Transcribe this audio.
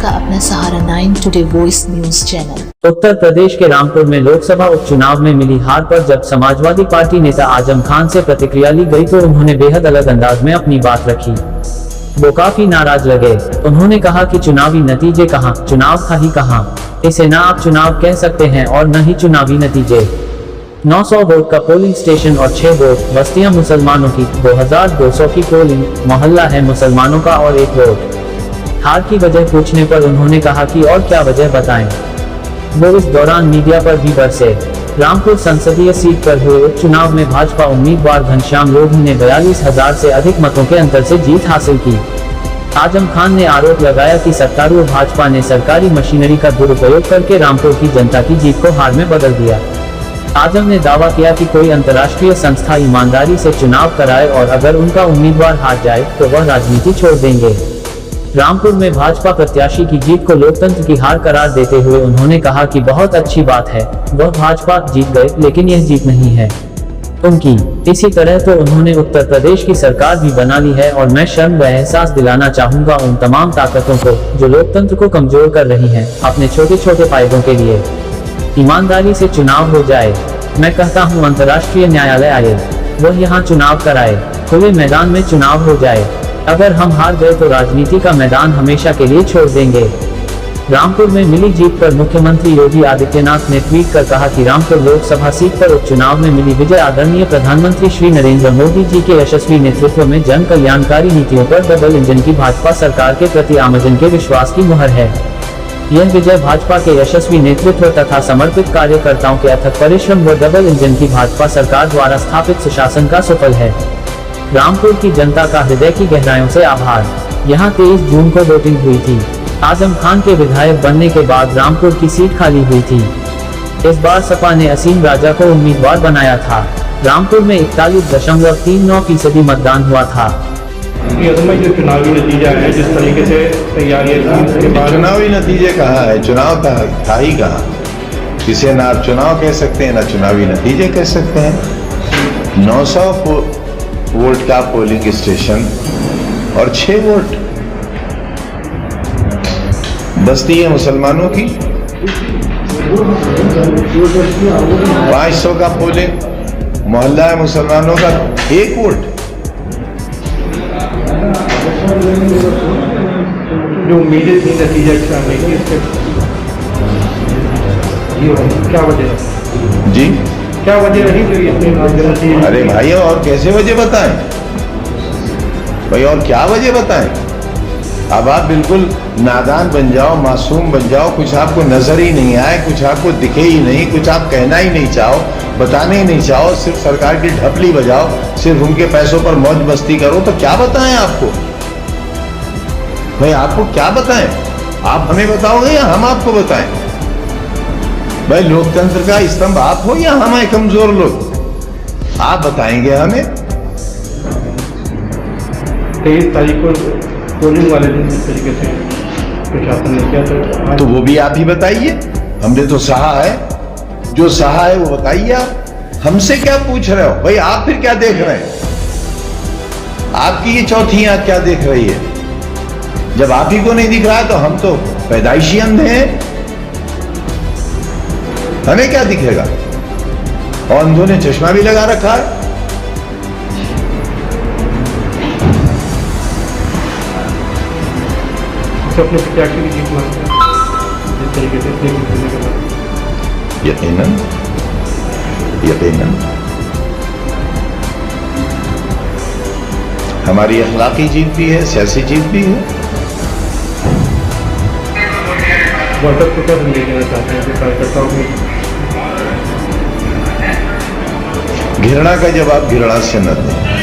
का अपना सहारा 9 today voice news channel. Uttar Pradesh के रामपुर में लोकसभा उपचुनाव में मिली हार पर जब समाजवादी पार्टी नेता आजम खान से प्रतिक्रिया ली गई तो उन्होंने बेहद अलग अंदाज में अपनी बात रखी। वो काफी नाराज लगे। उन्होंने कहा कि चुनावी नतीजे कहाँ, चुनाव था ही कहाँ। इसे ना आप चुनाव कह सकते हैं और न ही चुनावी नतीजे। 900 वोट का पोलिंग स्टेशन और 6 वोट, बस्तियां मुसलमानों की, 2200 की पोलिंग, मोहल्ला है मुसलमानों का और 1 वोट। हार की वजह पूछने पर उन्होंने कहा कि और क्या वजह बताएं। वो इस दौरान मीडिया पर भी बरसे। रामपुर संसदीय सीट पर हुए उपचुनाव में भाजपा उम्मीदवार घनश्याम लोधी ने 42,000 से अधिक मतों के अंतर से जीत हासिल की। आजम खान ने आरोप लगाया कि सत्तारूढ़ भाजपा ने सरकारी मशीनरी का दुरुपयोग करके रामपुर की जनता की जीत को हार में बदल दिया। आजम ने दावा किया कि कोई अंतर्राष्ट्रीय संस्था ईमानदारी से चुनाव कराए और अगर उनका उम्मीदवार हार जाए तो वह राजनीति छोड़ देंगे। रामपुर में भाजपा प्रत्याशी की जीत को लोकतंत्र की हार करार देते हुए उन्होंने कहा कि बहुत अच्छी बात है, वह भाजपा जीत गए लेकिन यह जीत नहीं है उनकी। इसी तरह तो उन्होंने उत्तर प्रदेश की सरकार भी बना ली है और मैं शर्म व एहसास दिलाना चाहूंगा उन तमाम ताकतों को जो लोकतंत्र को कमजोर कर रही हैं अपने छोटे छोटे फायदों के लिए। ईमानदारी से चुनाव हो जाए। मैं कहता हूं अंतर्राष्ट्रीय न्यायालय आए, वह यहाँ चुनाव कराए, खुले मैदान में चुनाव हो जाए। अगर हम हार गए तो राजनीति का मैदान हमेशा के लिए छोड़ देंगे। रामपुर में मिली जीत पर मुख्यमंत्री योगी आदित्यनाथ ने ट्वीट कर कहा कि रामपुर लोकसभा सीट पर उपचुनाव में मिली विजय आदरणीय प्रधानमंत्री श्री नरेंद्र मोदी जी के यशस्वी नेतृत्व में जन कल्याणकारी नीतियों पर डबल इंजन की भाजपा सरकार के प्रति आमजन के विश्वास की मुहर है। यह विजय भाजपा के यशस्वी नेतृत्व तथा समर्पित कार्यकर्ताओं के अथक परिश्रम व डबल इंजन की भाजपा सरकार द्वारा स्थापित सुशासन का सफल है। रामपुर की जनता का हृदय की गहराइयों से आभार। यहां 23 जून को वोटिंग हुई थी। आजम खान के विधायक बनने के बाद रामपुर की सीट खाली हुई थी। इस बार सपा ने असीम राजा को उम्मीदवार बनाया था। रामपुर में 41.39% मतदान हुआ था। जो चुनावी नतीजा है, जिस तरीके से तैयारियां, चुनावी नतीजे कहाँ है, चुनाव था ही कहाँ। इसे ना आप चुनाव कह सकते हैं ना चुनावी नतीजे कह सकते हैं। 900 वोट का पोलिंग स्टेशन और 6 वोट, बस्ती है मुसलमानों की, 500 का पोलिंग, मोहल्ला है मुसलमानों का, 1 वोट। जो उम्मीदें थी नतीजा क्या वजह जी, क्या वजह रही? अरे भाई और कैसे वजह बताएं भाई, और क्या वजह बताएं। अब आप बिल्कुल नादान बन जाओ, मासूम बन जाओ, कुछ आपको नजर ही नहीं आए, कुछ आपको दिखे ही नहीं, कुछ आप कहना ही नहीं चाहो, बताने ही नहीं चाहो, सिर्फ सरकार की ढपली बजाओ, सिर्फ उनके पैसों पर मौज मस्ती करो, तो क्या बताएं आपको भाई, आपको क्या बताएं? आप हमें बताओगे या हम आपको बताएं? भाई लोकतंत्र का स्तंभ आप हो या हम हैं कमजोर लोग? आप बताएंगे हमें। 23 तारीख को पोलिंग वाले दिन जिस तरीके से प्रशासन ने किया तो वो भी आप ही बताइए। हमने तो सहा है, जो सहा है वो बताइए। आप हमसे क्या पूछ रहे हो भाई? आप फिर क्या देख रहे हैं? आपकी ये चौथी आंख क्या देख रही है? जब आप ही को नहीं दिख रहा है तो हम तो पैदाइशी अंधे हैं, हमें क्या दिखेगा? और अंधों ने चश्मा भी लगा रखा है। अपने प्रत्याशी की जीत मानते हैं जिस तरीके से? यकीनन यकीनन हमारी अखलाकी जीत भी है, सियासी जीत भी है। वोटर को क्या संदेश देना चाहते हैं कार्यकर्ताओं में? घृणा का जवाब घृणा से न दें।